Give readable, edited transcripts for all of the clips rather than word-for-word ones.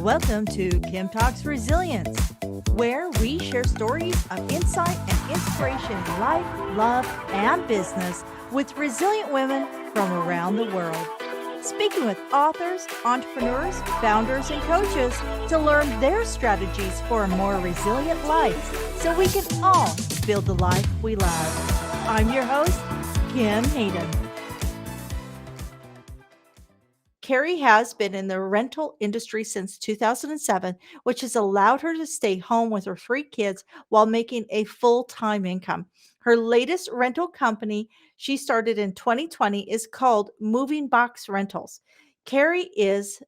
Welcome to Kim Talks Resilience, where we share stories of insight and inspiration in life, love, and business with resilient women from around the world. Speaking with authors, entrepreneurs, founders, and coaches to learn their strategies for a more resilient life so we can all build the life we love. I'm your host, Kim Hayden. Carrie has been in the rental industry since 2007, which has allowed her to stay home with her 3 kids while making a full-time income. Her latest rental company she started in 2020 is called Moving Box Rentals. Carrie is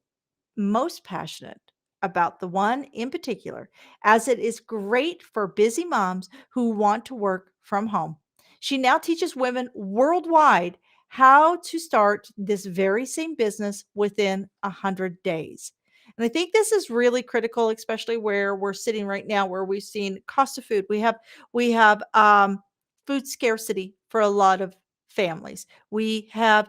most passionate about the one in particular, as it is great for busy moms who want to work from home. She now teaches women worldwide how to start this very same business within 100 days. And I think this is really critical, especially where we're sitting right now, where we've seen cost of food. We have food scarcity for a lot of families. We have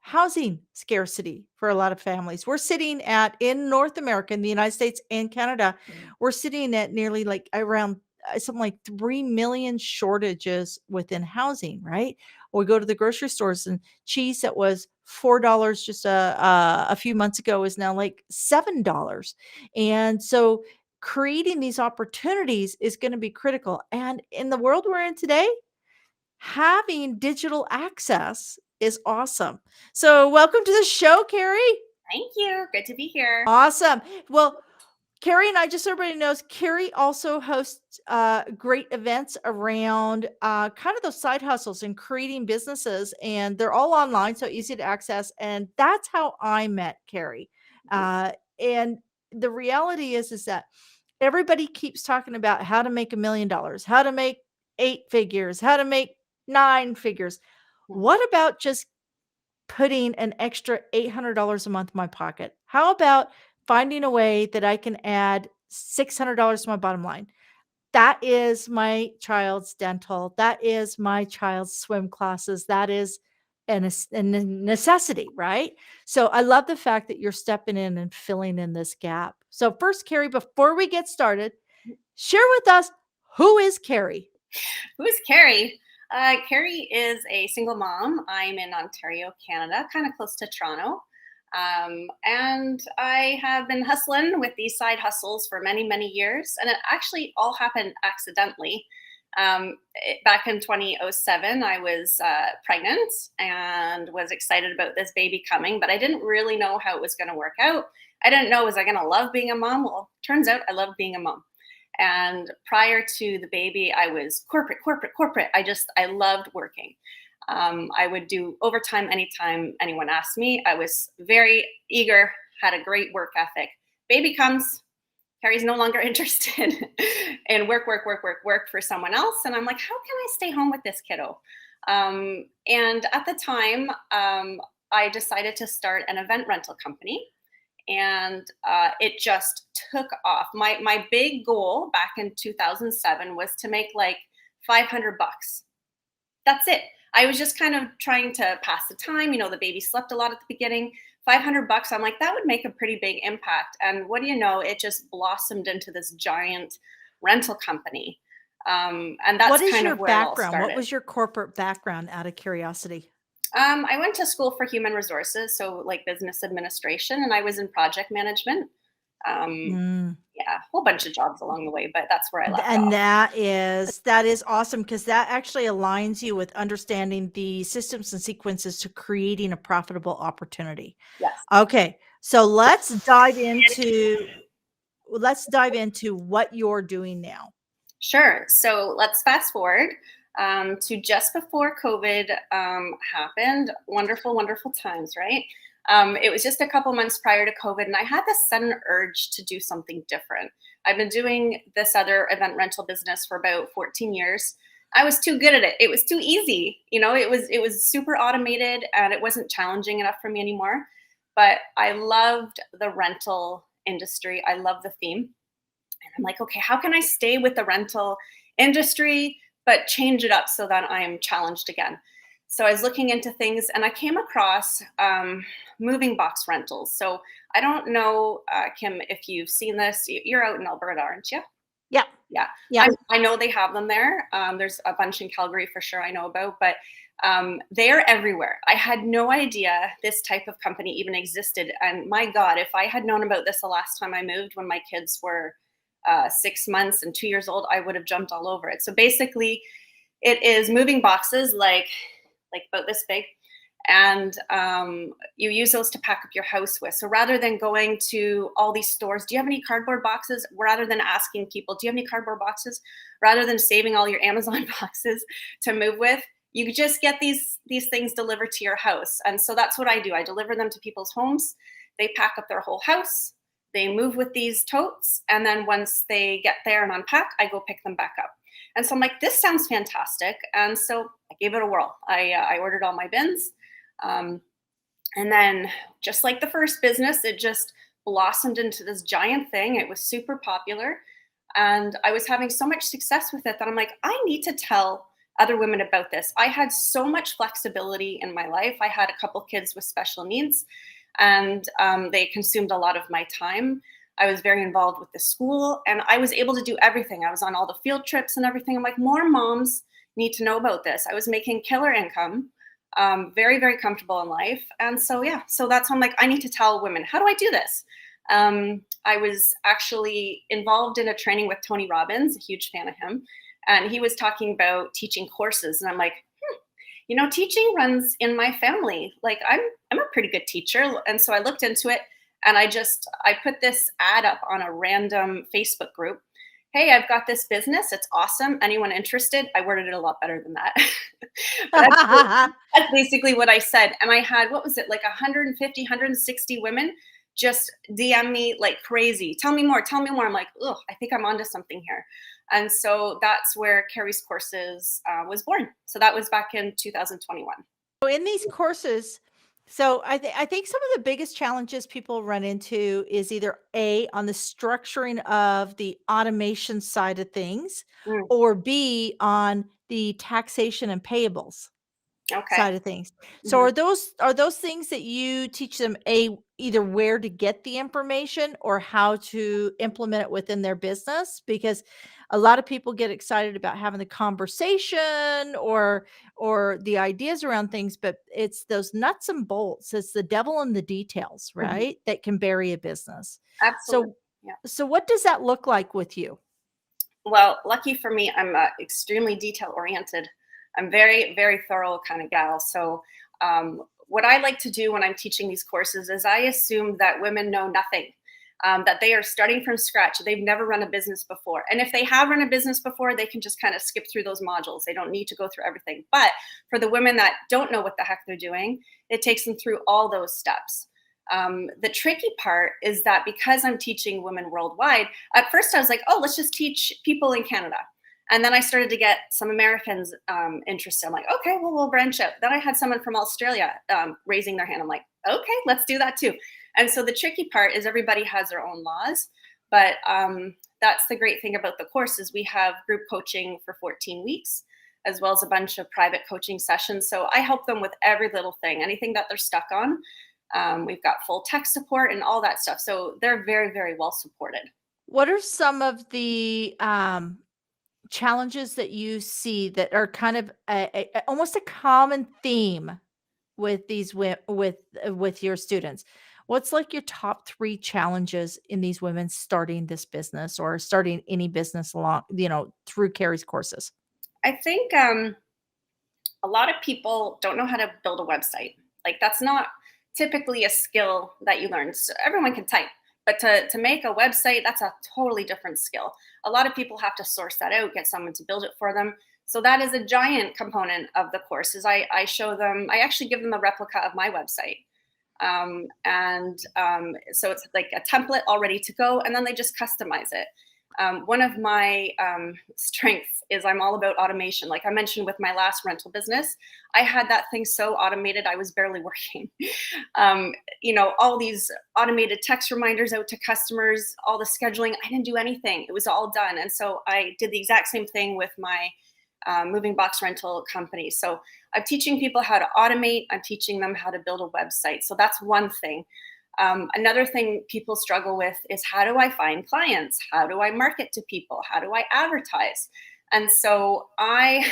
housing scarcity for a lot of families. We're sitting at in North America, in the United States and Canada, we're sitting at nearly like around something like 3 million shortages within housing, right? Or we go to the grocery stores and cheese that was $4 just a few months ago is now like $7. And so creating these opportunities is going to be critical. And in the world we're in today, having digital access is awesome. So, welcome to the show, Carrie. Thank you. Good to be here. Awesome. Well, Carrie and I, just so everybody knows, Carrie also hosts great events around kind of those side hustles and creating businesses, and they're all online, so easy to access. And that's how I met Carrie. And the reality is that everybody keeps talking about how to make $1 million, how to make 8 figures, how to make 9 figures. What about just putting an extra $800 a month in my pocket? How about finding a way that I can add $600 to my bottom line? That is my child's dental. That is my child's swim classes. That is a necessity, right? So I love the fact that you're stepping in and filling in this gap. So first, Carrie, before we get started, share with us, who is Carrie? Who is Carrie? Carrie is a single mom. I'm in Ontario, Canada, kind of close to Toronto. And I have been hustling with these side hustles for many, many years. And it actually all happened accidentally. Back in 2007, I was pregnant and was excited about this baby coming, but I didn't really know how it was going to work out. I didn't know, was I going to love being a mom? Well, turns out I love being a mom. And prior to the baby, I was corporate. I loved working. I would do overtime anytime anyone asked me. I was very eager, had a great work ethic. Baby comes, Carrie's no longer interested in work for someone else. And I'm like, how can I stay home with this kiddo? And at the time, I decided to start an event rental company. And it just took off. My big goal back in 2007 was to make like $500. That's it. I was just kind of trying to pass the time. The baby slept a lot at the beginning. $500. I'm like, that would make a pretty big impact. And what do you know? It just blossomed into this giant rental company. And that's What is kind your of where it all background? started. What was your corporate background, out of curiosity? I went to school for human resources, so like business administration, and I was in project management. Yeah, a whole bunch of jobs along the way, but that's where I left And off. that is awesome, because that actually aligns you with understanding the systems and sequences to creating a profitable opportunity. Yes. Okay, so let's dive into what you're doing now. Sure. So let's fast forward to just before COVID happened. Wonderful, wonderful times, right? It was just a couple months prior to COVID, and I had this sudden urge to do something different. I've been doing this other event rental business for about 14 years. I was too good at it. It was too easy. It was super automated, and it wasn't challenging enough for me anymore. But I loved the rental industry. I love the theme. And I'm like, okay, how can I stay with the rental industry, but change it up so that I am challenged again? So I was looking into things and I came across moving box rentals. So I don't know, Kim, if you've seen this. You're out in Alberta, aren't you? Yeah. Yeah, Yeah. I know they have them there. There's a bunch in Calgary for sure I know about, but they're everywhere. I had no idea this type of company even existed. And my God, if I had known about this the last time I moved when my kids were 6 months and 2 years old, I would have jumped all over it. So basically, it is moving boxes like about this big, and you use those to pack up your house with. So rather than going to all these stores, do you have any cardboard boxes? Rather than asking people, do you have any cardboard boxes? Rather than saving all your Amazon boxes to move with, you just get these things delivered to your house. And so that's what I do. I deliver them to people's homes. They pack up their whole house. They move with these totes, and then once they get there and unpack, I go pick them back up. And so I'm like, this sounds fantastic. And so I gave it a whirl. I ordered all my bins. Um, and then, just like the first business, it just blossomed into this giant thing. It was super popular. And I was having so much success with it that I'm like, I need to tell other women about this. I had so much flexibility in my life. I had a couple kids with special needs, and they consumed a lot of my time. I was very involved with the school, and I was able to do everything. I was on all the field trips and everything. I'm like, more moms need to know about this. I was making killer income, very, very comfortable in life. And so, yeah, so that's how I'm like, I need to tell women, how do I do this? I was actually involved in a training with Tony Robbins, a huge fan of him. And he was talking about teaching courses. And I'm like, teaching runs in my family. Like I'm a pretty good teacher. And so I looked into it, and I put this ad up on a random Facebook group. Hey, I've got this business. It's awesome. Anyone interested? I worded it a lot better than that. But that's basically what I said. And I had, what was it, like 150, 160 women just DM me like crazy. Tell me more. Tell me more. I'm like, oh, I think I'm onto something here. And so that's where Carrie's Courses was born. So that was back in 2021. So in these courses, I think some of the biggest challenges people run into is either A, on the structuring of the automation side of things, Mm, or B, on the taxation and payables okay. side of things. So Mhm. are those things that you teach them, A, either where to get the information or how to implement it within their business? Because a lot of people get excited about having the conversation or the ideas around things, but it's those nuts and bolts. It's the devil in the details, Mhm. right? That can bury a business. Absolutely. So Yeah. so what does that look like with you? Well, lucky for me, I'm extremely detail oriented. I'm very, very thorough kind of gal. So, what I like to do when I'm teaching these courses is I assume that women know nothing, that they are starting from scratch. They've never run a business before. And if they have run a business before, they can just kind of skip through those modules. They don't need to go through everything. But for the women that don't know what the heck they're doing, it takes them through all those steps. The tricky part is that because I'm teaching women worldwide, at first I was like, oh, let's just teach people in Canada. And then I started to get some Americans interested. I'm like, okay, well, we'll branch out. Then I had someone from Australia raising their hand. I'm like, okay, let's do that too. And so the tricky part is everybody has their own laws. But that's the great thing about the course is we have group coaching for 14 weeks, as well as a bunch of private coaching sessions. So I help them with every little thing, anything that they're stuck on. We've got full tech support and all that stuff. So they're very, very well supported. What are some of the challenges that you see that are kind of almost a common theme with these with your students? What's like your top 3 challenges in these women starting this business or starting any business along, through Carrie's courses? I think a lot of people don't know how to build a website. Like that's not typically a skill that you learn. So everyone can type, but to make a website, that's a totally different skill. A lot of people have to source that out, get someone to build it for them. So that is a giant component of the courses. I show them, I actually give them a replica of my website. So it's like a template all ready to go, and then they just customize it. One of my strengths is I'm all about automation. Like I mentioned with my last rental business, I had that thing so automated, I was barely working. All these automated text reminders out to customers, all the scheduling, I didn't do anything. It was all done. And so I did the exact same thing with my moving box rental company. So I'm teaching people how to automate. I'm teaching them how to build a website. So that's one thing. Another thing people struggle with is, how do I find clients? How do I market to people? How do I advertise? And so I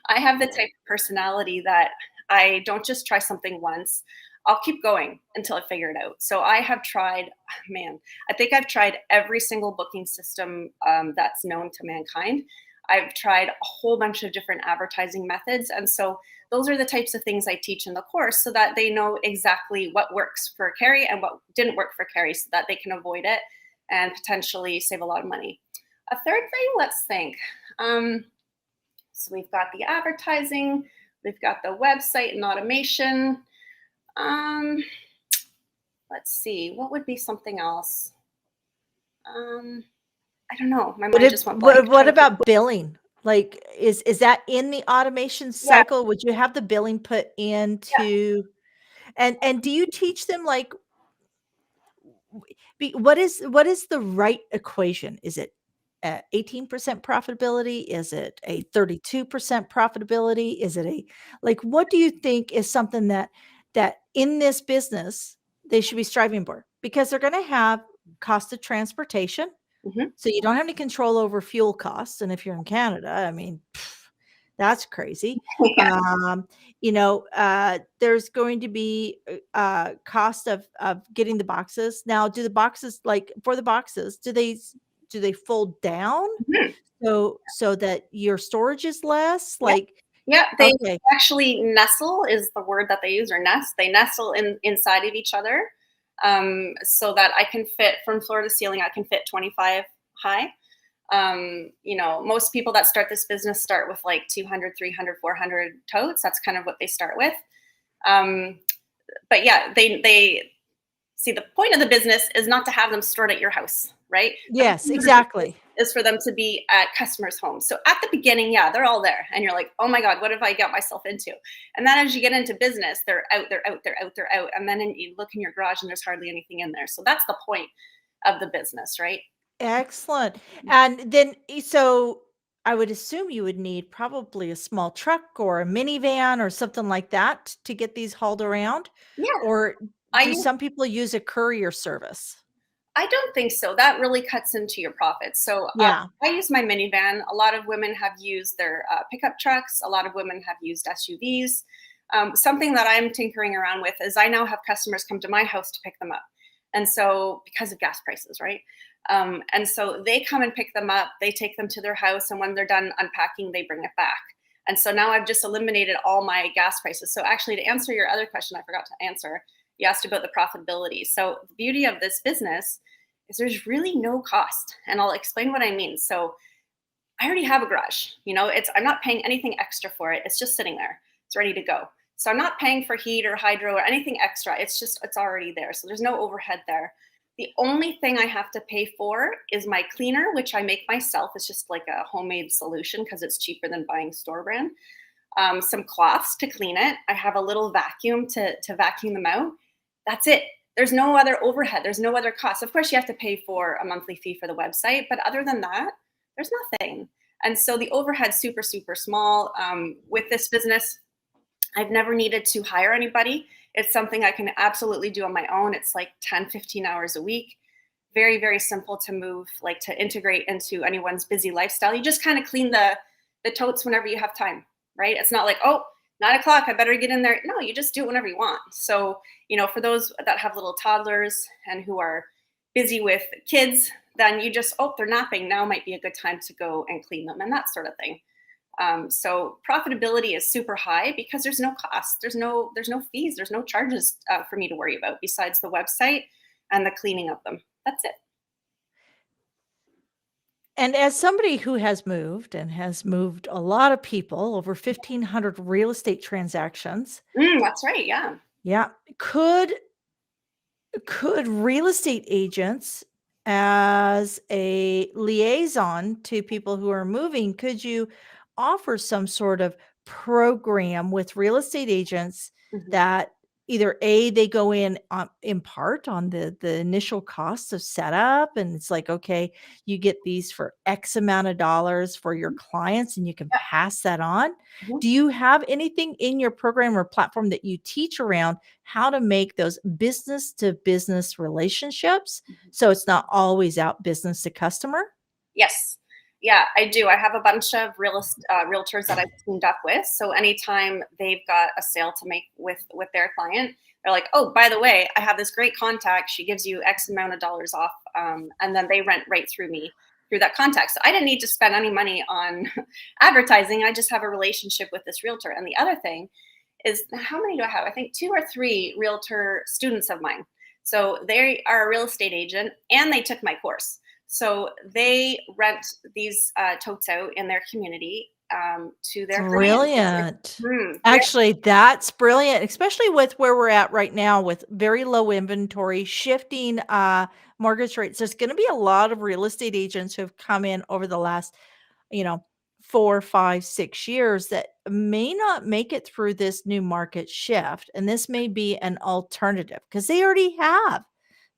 I have the type of personality that I don't just try something once. I'll keep going until I figure it out. So I have tried, man, I think I've tried every single booking system that's known to mankind. I've tried a whole bunch of different advertising methods. And so those are the types of things I teach in the course, so that they know exactly what works for Carrie and what didn't work for Carrie, so that they can avoid it and potentially save a lot of money. A third thing, let's think. So we've got the advertising, we've got the website and automation. Um, let's see, what would be something else? I don't know. My mind just went blank. What about billing? Like, is that in the automation Yeah, cycle? Would you have the billing put yeah. into, and do you teach them, like, what is the right equation? Is it 18% profitability? Is it a 32% profitability? Is it a, like, what do you think is something that in this business they should be striving for? Because they're going to have cost of transportation, Mhm. so you don't have any control over fuel costs, and if you're in Canada, I mean, that's crazy. Yeah. Um, there's going to be cost of getting the boxes. Now, do the boxes, like, for the boxes, do they fold down Mhm. so that your storage is less? Yeah. Like, Yeah, they okay, actually nestle is the word that they use, or nest. They nestle inside of each other, so that I can fit from floor to ceiling. I can fit 25 high. Most people that start this business start with like 200, 300, 400 totes. That's kind of what they start with. Um, but yeah, they see, the point of the business is not to have them stored at your house, right? The yes, point of the business exactly. is for them to be at customers' homes. So at the beginning, yeah, they're all there, and you're like, oh my god, what have I got myself into? And then as you get into business, they're out, they're out, they're out, they're out, and then you look in your garage and there's hardly anything in there. So that's the point of the business, right? Excellent. And then, so I would assume you would need probably a small truck or a minivan or something like that to get these hauled around? Yeah, Or I do use some people use a courier service? I don't think so. That really cuts into your profits. So Yeah. I use my minivan. A lot of women have used their pickup trucks. A lot of women have used SUVs. Something that I'm tinkering around with is, I now have customers come to my house to pick them up. And so, because of gas prices, right? And so they come and pick them up, they take them to their house, and when they're done unpacking, they bring it back. And so now I've just eliminated all my gas prices. So, actually, to answer your other question, I forgot to answer. You asked about the profitability. So, the beauty of this business is there's really no cost. And I'll explain what I mean. So, I already have a garage. I'm not paying anything extra for it. It's just sitting there. It's ready to go. So I'm not paying for heat or hydro or anything extra. It's already there. So there's no overhead there. The only thing I have to pay for is my cleaner, which I make myself. It's just like a homemade solution because it's cheaper than buying store brand. Some cloths to clean it. I have a little vacuum to vacuum them out. That's it. There's no other overhead. There's no other cost. Of course, you have to pay for a monthly fee for the website, but other than that, there's nothing. And so the overhead's super, super small. With this business, I've never needed to hire anybody. It's something I can absolutely do on my own. It's like 10, 15 hours a week. Very, very simple to move, like to integrate into anyone's busy lifestyle. You just kind of clean the totes whenever you have time, right? It's not like, oh, 9 o'clock, I better get in there. No, you just do it whenever you want. So, for those that have little toddlers and who are busy with kids, then you just, oh, they're napping. Now might be a good time to go and clean them, and that sort of thing. So profitability is super high because there's no cost, there's no fees, there's no charges for me to worry about besides the website and the cleaning of them. That's it. And as somebody who has moved and has moved a lot of people, over 1,500 real estate transactions, That's right. Yeah. yeah, could real estate agents, as a liaison to people who are moving, could you offer some sort of program with real estate agents Mhm. that either A, they go in part on the initial costs of setup, and it's like, okay, you get these for X amount of dollars for your clients, and you can Yep. pass that on. Mhm. Do you have anything in your program or platform that you teach around how to make those business to business relationships so it's not always out business to customer? Yes. Yeah, I do. I have a bunch of realtors that I've teamed up with. So anytime they've got a sale to make with their client, they're like, "Oh, by the way, I have this great contact. She gives you X amount of dollars off," and then they rent right through me through that contact. So I didn't need to spend any money on advertising. I just have a relationship with this realtor. And the other thing is, how many do I have? I think two or three realtor students of mine. So they are a real estate agent and they took my course. So they rent these totes out in their community to their clients. Brilliant. Yeah. Actually, that's brilliant, especially with where we're at right now with very low inventory, shifting mortgage rates. There's going to be a lot of real estate agents who have come in over the last, you know, 4, 5, 6 years that may not make it through this new market shift. And this may be an alternative because they already have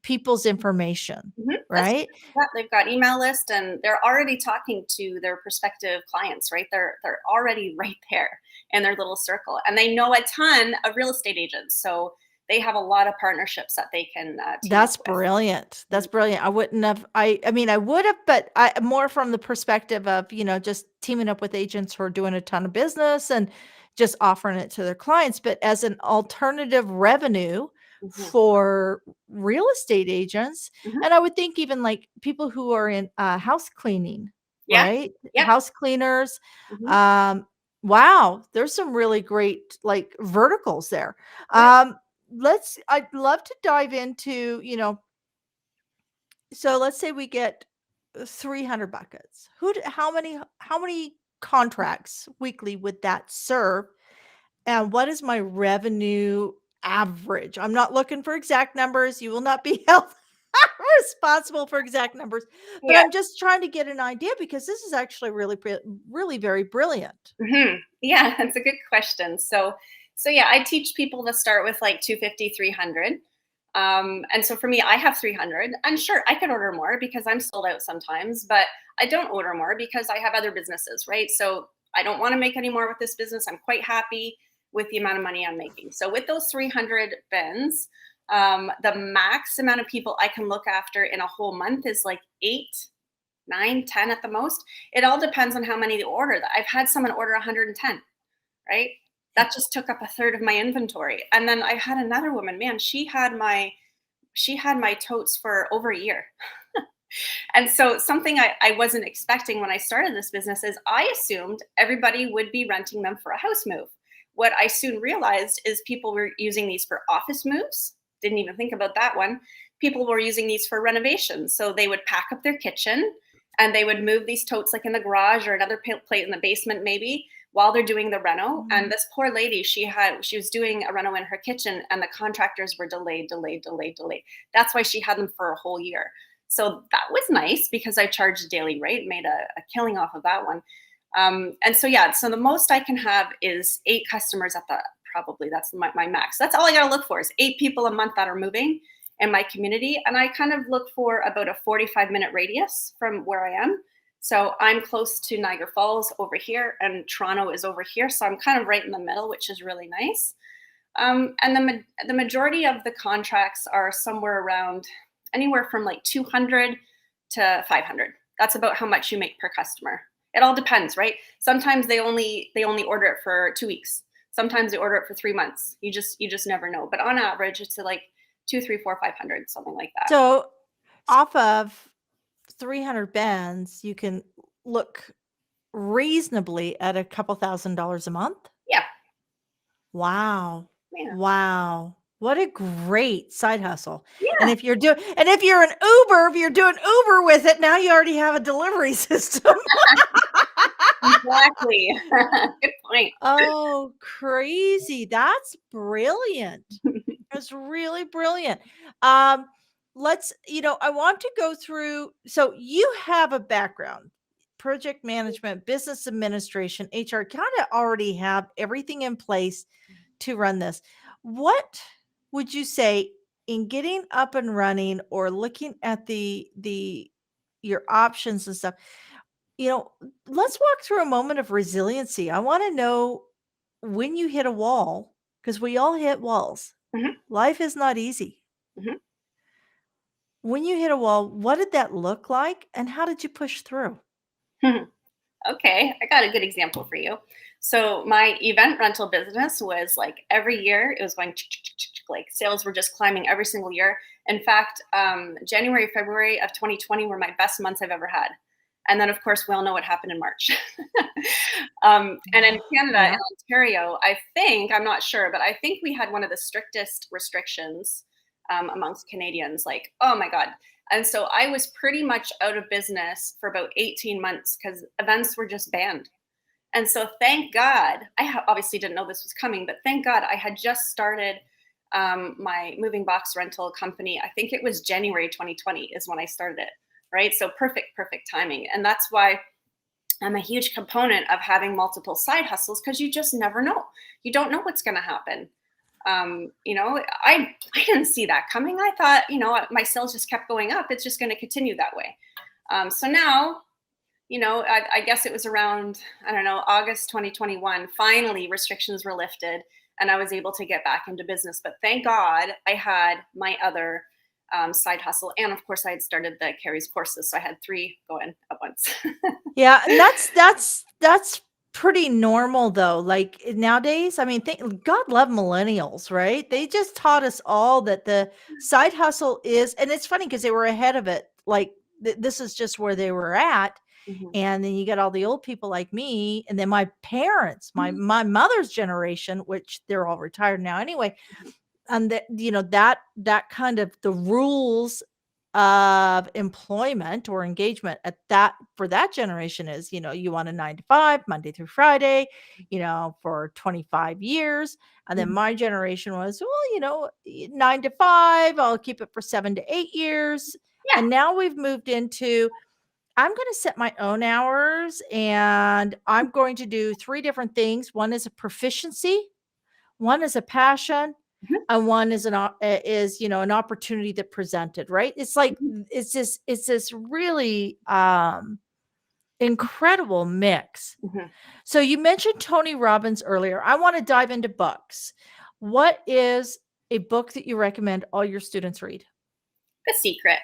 people's information, That's right? yeah, they've got email list and they're already talking to their prospective clients, right? They're already right there in their little circle, and they know a ton of real estate agents, so they have a lot of partnerships that they can team up That's with. brilliant. That's Mhm. brilliant. I wouldn't have I mean, I would have, but I more from the perspective of, just teaming up with agents who are doing a ton of business and just offering it to their clients, but as an alternative revenue Mhm. for real estate agents, Mhm. and I would think even like people who are in house cleaning, Yeah. right? Yep. House cleaners. Mhm. Um, wow, there's some really great like verticals there. Yep. Um, I'd love to dive into, so let's say we get 300 buckets. How many contracts weekly would that serve? And what is my revenue average? I'm not looking for exact numbers. You will not be held responsible for exact numbers, but Yeah. I'm just trying to get an idea because this is actually really very brilliant. Yeah, that's a good question. So yeah, I teach people to start with like 250, 300. And so for me, I have 300. And sure, I could order more because I'm sold out sometimes, but I don't order more because I have other businesses, right? So I don't want to make any more with this business. I'm quite happy with the amount of money I'm making. So with those 300 bins, the max amount of people I can look after in a whole month is like 8, 9, 10 at the most. It all depends on how many they order. I've had someone order 110, right? That just took up a third of my inventory. And then I had another woman, man, she had my totes for over a year. And so something I wasn't expecting when I started this business is I assumed everybody would be renting them for a house move. What I soon realized is people were using these for office moves. Didn't even think about that one. People were using these for renovations. So they would pack up their kitchen and they would move these totes like in the garage or another plate in the basement maybe while they're doing the reno. And Mm. this poor lady, she was doing a reno in her kitchen and the contractors were delayed. That's why she had them for a whole year. So that was nice because I charged a daily rate, made a killing off of that one. And so, yeah, so the most I can have is 8 customers at the probably that's my max. That's all I got to look for is 8 people a month that are moving in my community. And I kind of look for about a 45-minute radius from where I am. So I'm close to Niagara Falls over here, and Toronto is over here. So I'm kind of right in the middle, which is really nice. And the majority of the contracts are somewhere around anywhere from like 200 to 500. That's about how much you make per customer. It all depends, right? Sometimes they only order it for 2 weeks. Sometimes they order it for 3 months. You just never know. But on average, it's like two, three, four, 500, something like that. So off of 300 bands, you can look reasonably at a couple $1,000s a month? Yeah, Wow. yeah, Wow. What a great side hustle. And yeah. if you're an Uber, if you're doing Uber with it, now you already have a delivery system. Exactly. Good point. Oh, crazy. That's brilliant. That's really brilliant. Um, I want to go through. So you have a background, project management, business administration, HR, kind of already have everything in place to run this. What? would you say in getting up and running or looking at the your options and stuff, you know, let's walk through a moment of resiliency. I want to know when you hit a wall, because we all hit walls. Mhm, Life is not easy. mhm. When you hit a wall, what did that look like and how did you push through? Okay, I got a good example for you. So my event rental business was like every year it was going like sales were just climbing every single year. In fact, January, February of 2020 were my best months I've ever had. And then, of course, we all know what happened in March. And in Canada and Yeah. Ontario, I think, I'm not sure, but I think we had one of the strictest restrictions amongst Canadians. Like, oh my God, and so I was pretty much out of business for about 18 months because events were just banned. And so thank God, obviously didn't know this was coming, but thank God I had just started my moving box rental company. I think it was January 2020 is when I started it, right? So perfect timing. And that's why I'm a huge component of having multiple side hustles because you just never know. You don't know what's going to happen. I didn't see that coming. I thought, my sales just kept going up. It's just going to continue that way. So now, I guess it was around, I don't know, August 2021. Finally, restrictions were lifted and I was able to get back into business. But thank God I had my other side hustle. And of course, I had started the Carrie's courses. So I had three going at once. Yeah, and that's pretty normal though. Like nowadays, I mean, God love millennials, right? They just taught us all that the side hustle is, and it's funny because they were ahead of it. Like this is just where they were at. Mhm. And then you get all the old people like me, and then my parents, my mother's generation, which they're all retired now anyway, and that that kind of the rules of employment or engagement at that for that generation is, you want a 9 to 5 Monday through Friday, for 25 years. And then Mhm. my generation was, well, 9 to 5, I'll keep it for 7 to 8 years. Yeah. And now we've moved into, I'm going to set my own hours and I'm going to do three different things. One is a proficiency, one is a passion, Mhm. and one is an opportunity that presented, right? It's like Mhm. it's this really incredible mix. Mhm. So you mentioned Tony Robbins earlier. I want to dive into books. What is a book that you recommend all your students read? The secret.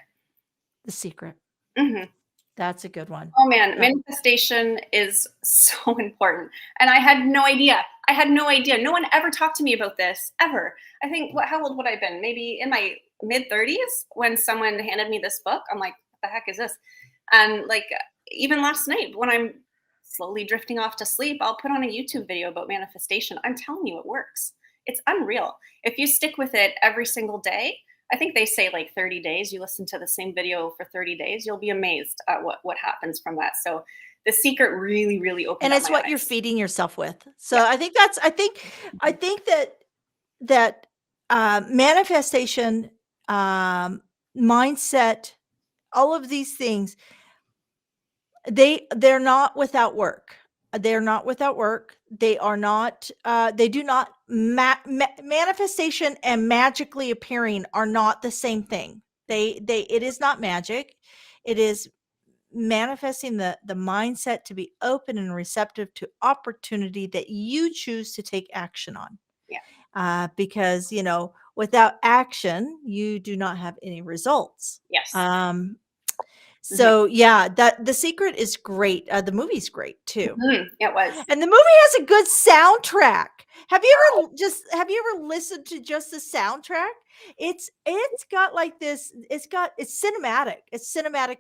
The Secret. Mhm. That's a good one. Oh man, That manifestation is so important. And I had no idea. I had no idea. No one ever talked to me about this ever. I think how old would I have been? Maybe in my mid 30s when someone handed me this book. I'm like, what the heck is this? And like even last night when I'm slowly drifting off to sleep, I'll put on a YouTube video about manifestation. I'm telling you it works. It's unreal. If you stick with it every single day, I think they say like 30 days. You listen to the same video for 30 days, you'll be amazed at what happens from that. So the secret really, really opened and up it's my what you're eyes. feeding yourself with. Yeah. So I think that manifestation, mindset, all of these things, they're not without work. They're not without work. They are not. They do not. Manifestation and magically appearing are not the same thing. They. It is not magic. It is manifesting the mindset to be open and receptive to opportunity that you choose to take action on. Yeah. Because without action, you do not have any results. Yes. Um, Hmm. so yeah, that The Secret is great. The movie's great too. It was. And the movie has a good soundtrack. Have you ever listened to just the soundtrack? It's got like this, it's cinematic. It's cinematic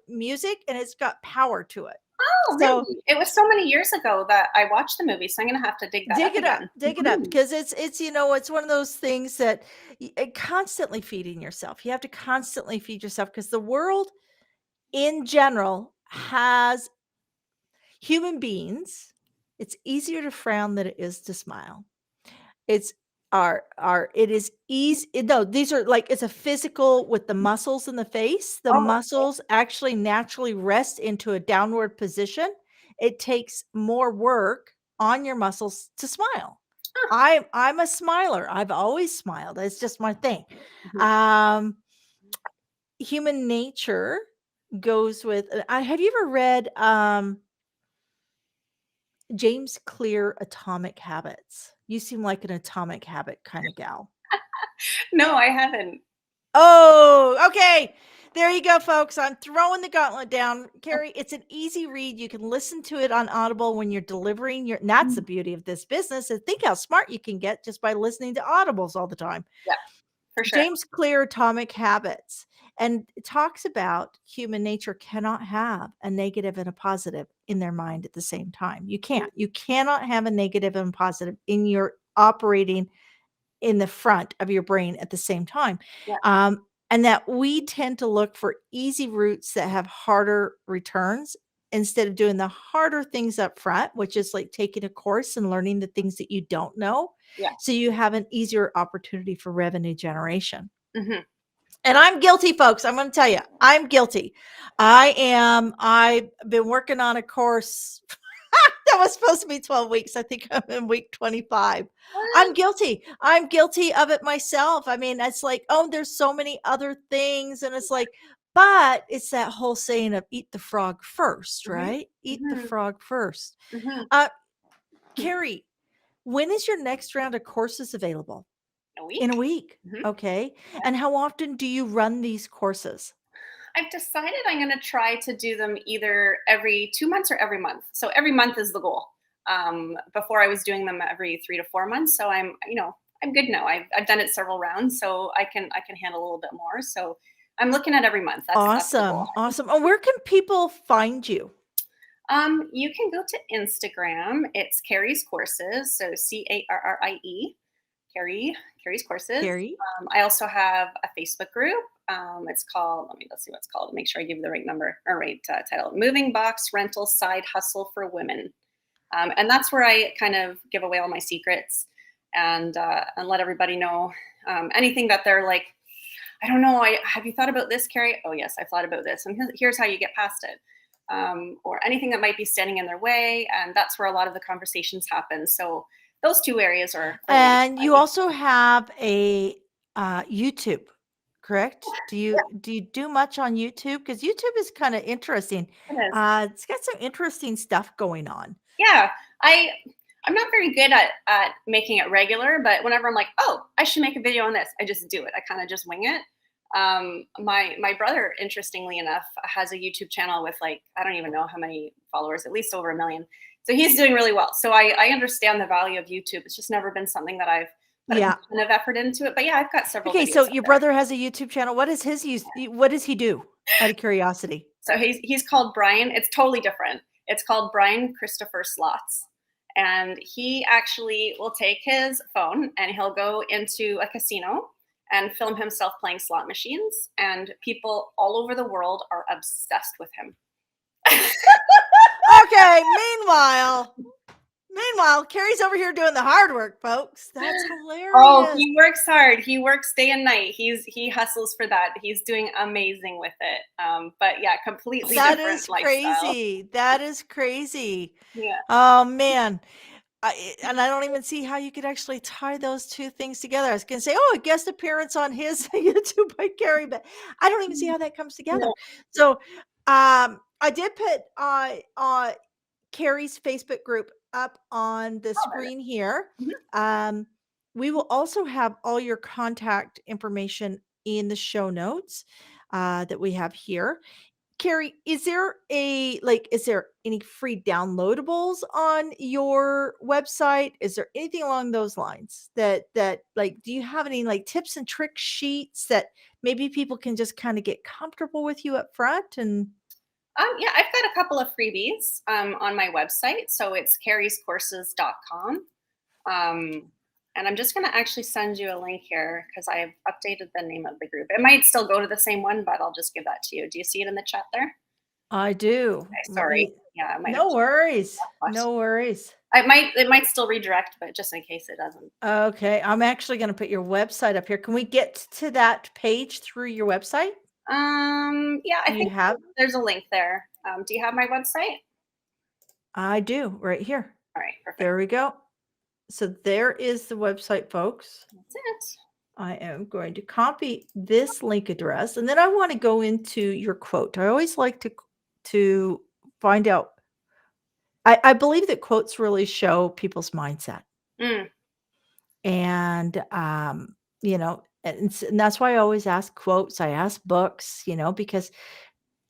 music and it's got power to it. Oh, So really? It was so many years ago that I watched the movie, so I'm gonna have to dig that up again. dig it up because it's one of those things that constantly feeding yourself. You have to constantly feed yourself because the world in general has human beings. It's easier to frown than it is to smile. It's our it is easy. No, these are like, it's a physical with the muscles in the face. The Oh, muscles actually naturally rest into a downward position. It takes more work on your muscles to smile. I'm a smiler. I've always smiled. It's just my thing. Mhm. Um, Human nature goes with. Have you ever read James Clear Atomic Habits? You seem like an atomic habit kind of gal. No, I haven't. Oh, okay. There you go, folks. I'm throwing the gauntlet down. Carrie, it's an easy read. You can listen to it on Audible when you're delivering your, and that's the Mhm. beauty of this business. And think how smart you can get just by listening to Audibles all the time. Yeah, for sure. James Clear, Atomic Habits, and it talks about human nature cannot have a negative and a positive in their mind at the same time. You can't. You cannot have a negative and positive in your operating in the front of your brain at the same time. Yeah. And that we tend to look for easy routes that have harder returns instead of doing the harder things up front, which is like taking a course and learning the things that you don't know. Yeah. So you have an easier opportunity for revenue generation. Hmm. And I'm guilty, folks. I'm going to tell you, I'm guilty. I've been working on a course that was supposed to be 12 weeks. I think I'm in week 25. I'm What? guilty. I'm guilty of it myself. I mean, it's like, oh, there's so many other things. And it's like, but it's that whole saying of eat the frog first, Hmm. right? Eat the Hmm. frog first. Hmm. Uh, Carrie, when is your next round of courses available? A In a week. week. Hmm. Okay. And how often do you run these courses? I've decided I'm going to try to do them either every 2 months or every month. So every month is the goal. Before I was doing them every 3 to 4 months. So I'm good now. I've done it several rounds, so I can handle a little bit more. So I'm looking at every month. That's the goal. Awesome. Awesome. And where can people find you? You can go to Instagram. It's Carrie's Courses. So Carrie, Carrie's Courses. Carrie? I also have a Facebook group. It's called, let's see what it's called. Make sure I give you the right number or right title. Moving Box Rental Side Hustle for Women. And that's where I kind of give away all my secrets and let everybody know anything that they're like, I don't know. Have you thought about this, Carrie? Oh yes, I've thought about this, and here's how you get past it. Or anything that might be standing in their way, and that's where a lot of the conversations happen. So those two areas are the ones And I you would. also have a YouTube, correct? Do you do much on YouTube? Because YouTube is kind of interesting. Yeah, it is. It's got some interesting stuff going on. Yeah, I'm not very good at making it regular, but whenever I'm like, oh, I should make a video on this, I just do it. I kind of just wing it. My brother, interestingly enough, has a YouTube channel with like I don't even know how many followers, at least over 1 million. So he's doing really well. So I understand the value of YouTube. It's just never been something that I've put a Yeah. ton of effort into it. But yeah, I've got several Okay, so videos up your there. brother has a YouTube channel. What is his use? What does he do? Out of curiosity. So he's called Brian. It's totally different. It's called Brian Christopher Slots. And he actually will take his phone and he'll go into a casino and film himself playing slot machines. And people all over the world are obsessed with him. Okay, meanwhile, Carrie's over here doing the hard work, folks. That's Oh, hilarious. he works hard. He works day and night. He hustles for that. He's doing amazing with it. But yeah, completely That different is lifestyle. crazy. That is crazy. Yeah. Oh man. And I don't even see how you could actually tie those two things together. I was going to say, oh, a guest appearance on his YouTube by Carrie, but I don't even see how that comes together. No. So, I did put Carrie's Facebook group up on the Oh, screen here. mhm. Um, we will also have all your contact information in the show notes that we have here. Carrie, is there any free downloadables on your website? Is there anything along those lines that like do you have any like tips and trick sheets that maybe people can just kind of get comfortable with you up front and Yeah, I've got a couple of freebies on my website. So it's carriescourses.com. Um, and I'm just going to actually send you a link here because I've updated the name of the group. It might still go to the same one, but I'll just give that to you. Do you see it in the chat there? I do. Okay, Let sorry. me Yeah, it might have No worries. flashed. No worries. It might still redirect, but just in case it doesn't. Okay, I'm actually going to put your website up here. Can we get to that page through your website? Yeah, I Do you think have there's a link there. Do you have my website? I do right here. All right, perfect. There we go. So there is the website, folks. That's it. I am going to copy this link address, and then I want to go into your quote. I always like to find out. I believe that quotes really show people's mindset, Mm, and and that's why I always ask quotes. I ask books, because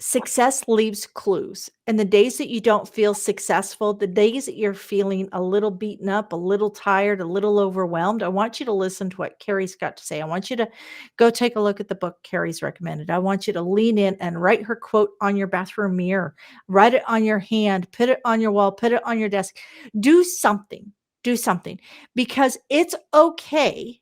success leaves clues. And the days that you don't feel successful, the days that you're feeling a little beaten up, a little tired, a little overwhelmed, I want you to listen to what Carrie's got to say. I want you to go take a look at the book Carrie's recommended. I want you to lean in and write her quote on your bathroom mirror, write it on your hand, put it on your wall, put it on your desk. Do something. Do something because it's okay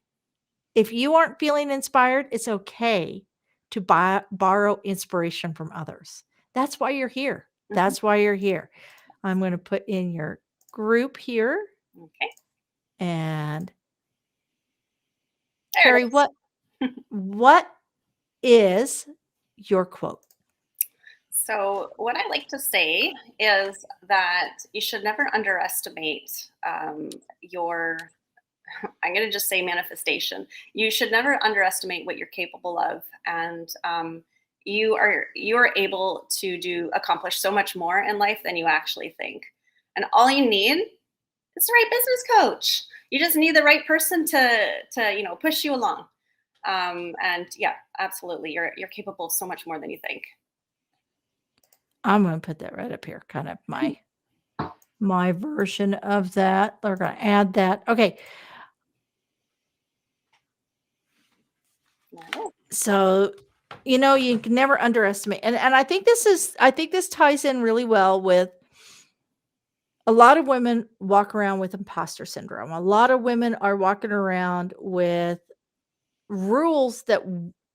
if you aren't feeling inspired, it's okay to borrow inspiration from others. That's why you're here. mhm. That's why you're here. I'm going to put in your group here. Okay. And There it Carrie, what is your quote? So, what I like to say is that you should never underestimate your, I'm going to just say manifestation. You should never underestimate what you're capable of. And you are able to accomplish so much more in life than you actually think. And all you need is the right business coach. You just need the right person to push you along. And yeah, absolutely, you're capable of so much more than you think. I'm going to put that right up here, kind of my version of that. We're going to add that. Okay. Wow. So, you can never underestimate. And I think this ties in really well with a lot of women walk around with imposter syndrome. A lot of women are walking around with rules that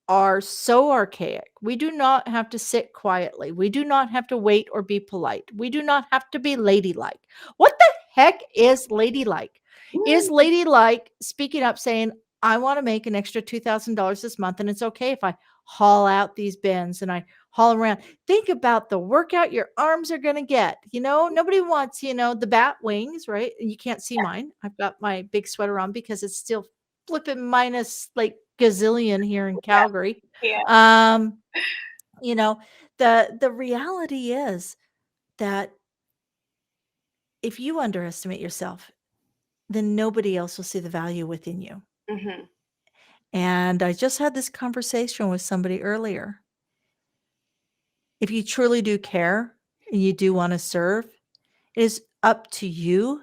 are so archaic. We do not have to sit quietly. We do not have to wait or be polite. We do not have to be ladylike. What the heck is ladylike? Is ladylike speaking up saying, I want to make an extra $2,000 this month, and it's okay if I haul out these bins and I haul around. Think about the workout your arms are going to get. Nobody wants, the bat wings, right? You can't see mine. I've got my big sweater on because it's still flipping minus like gazillion here in Calgary. Yeah. Um, you know, the reality is that if you underestimate yourself, then nobody else will see the value within you. Hmm. And I just had this conversation with somebody earlier. If you truly do care and you do want to serve, it is up to you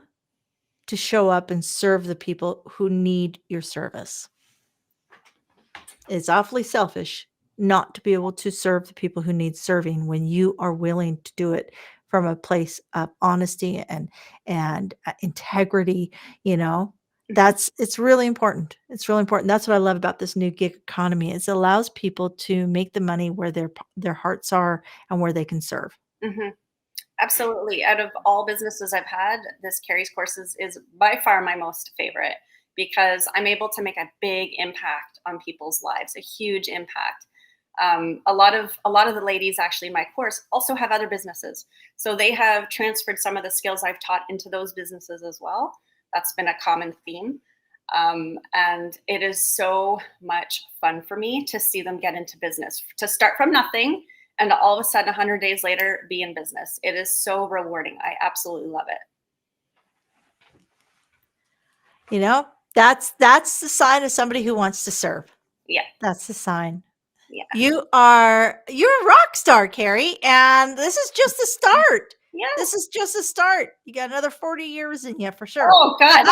to show up and serve the people who need your service. It's awfully selfish not to be able to serve the people who need serving when you are willing to do it from a place of honesty and integrity. You know, it's really important. It's really important. That's what I love about this new gig economy. Is it allows people to make the money where their hearts are and where they can serve. Hmm. Absolutely. Out of all businesses I've had, this Carrie's courses is by far my most favorite because I'm able to make a big impact on people's lives, a huge impact. A lot of the ladies actually in my course also have other businesses, so they have transferred some of the skills I've taught into those businesses as well. That's been a common theme, and it is so much fun for me to see them get into business, to start from nothing and all of a sudden 100 days later be in business. It is so rewarding. I absolutely love it. That's the sign of somebody who wants to serve. Yeah. That's the sign. Yeah. You're a rock star, Carrie, and this is just the start. Yeah. This is just a start. You got another 40 years in you for sure. Oh God.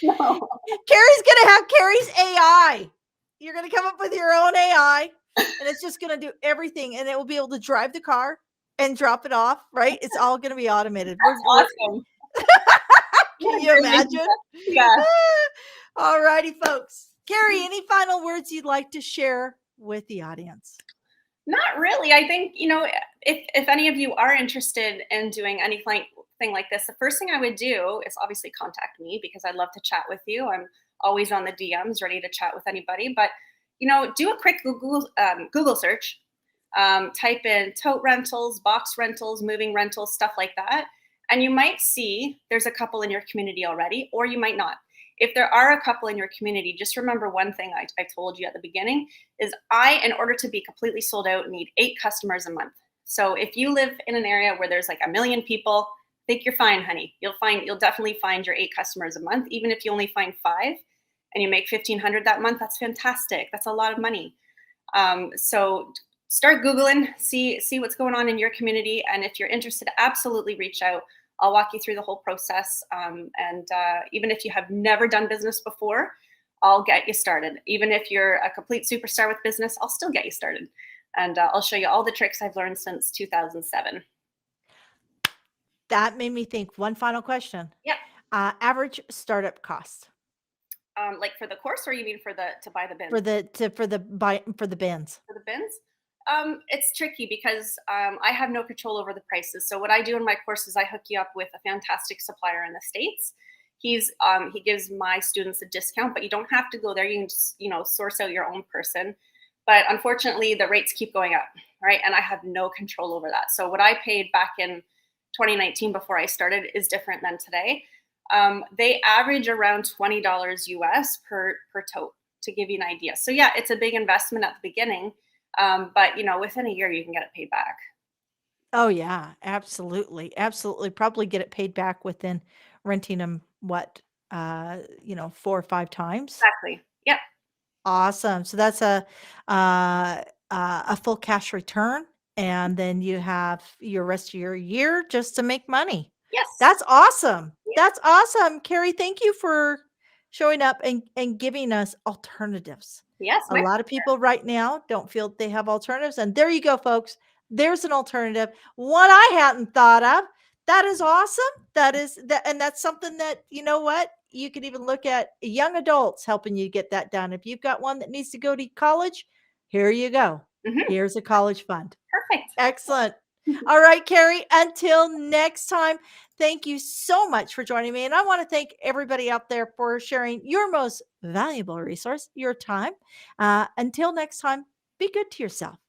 No. Carrie's gonna have Carrie's AI. You're gonna come up with your own AI, and it's just gonna do everything, and it will be able to drive the car and drop it off. Right? It's all gonna be automated. That's awesome. Can you imagine? Yeah. All righty, folks. Carrie, any final words you'd like to share with the audience? Not really. I think, if any of you are interested in doing anything like this, the first thing I would do is obviously contact me because I'd love to chat with you. I'm always on the DMs ready to chat with anybody. But, do a quick Google search, type in tote rentals, box rentals, moving rentals, stuff like that. And you might see there's a couple in your community already, or you might not. If there are a couple in your community, just remember one thing I told you at the beginning is in order to be completely sold out, need 8 customers a month. So if you live in an area where there's like 1 million people, I think you're fine, honey. You'll definitely find your 8 customers a month. Even if you only find 5 and you make 1,500 that month, that's fantastic. That's a lot of money. So start Googling, see what's going on in your community. And if you're interested, absolutely reach out. I'll walk you through the whole process. And even if you have never done business before, I'll get you started. Even if you're a complete superstar with business, I'll still get you started. And I'll show you all the tricks I've learned since 2007. That made me think. One final question. Yep. Average startup cost Like for the course, or you mean to buy the bins? for the bins. For the bins? It's tricky because I have no control over the prices. So what I do in my course is I hook you up with a fantastic supplier in the States. He gives my students a discount, but you don't have to go there. You can just, source out your own person. But unfortunately, the rates keep going up, right? And I have no control over that. So what I paid back in 2019 before I started is different than today. They average around $20 US per tote, to give you an idea. So yeah, it's a big investment at the beginning. But within a year you can get it paid back. Oh yeah, absolutely. Absolutely. Probably get it paid back within renting them 4 or 5 times. Exactly. Yep. Awesome. So that's a full cash return, and then you have your rest of your year just to make money. Yes. That's awesome. Yeah. That's awesome. Carrie, thank you for showing up and giving us alternatives. Yes. A lot of people right now don't feel they have alternatives. And there you go, folks. There's an alternative. One I hadn't thought of. That is awesome. That is that, and that's something that, you know what? You could even look at young adults helping you get that done. If you've got one that needs to go to college, here you go. Mhm. Here's a college fund. Perfect. Excellent. All right, Carrie, until next time, thank you so much for joining me. And I want to thank everybody out there for sharing your most valuable resource, your time. Until next time, be good to yourself.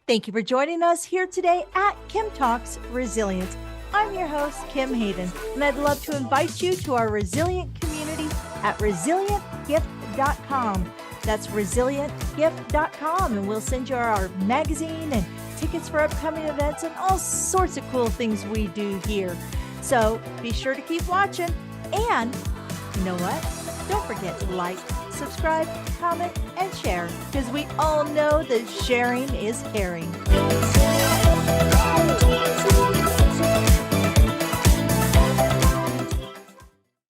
Thank you for joining us here today at Kim Talks Resilience. I'm your host, Kim Hayden, and I'd love to invite you to our resilient community at resilientgift.com. That's resilientgift.com, and we'll send you our magazine and tickets for upcoming events and all sorts of cool things we do here. So be sure to keep watching. And you know what? Don't forget to like, subscribe, comment, and share, because we all know that sharing is caring.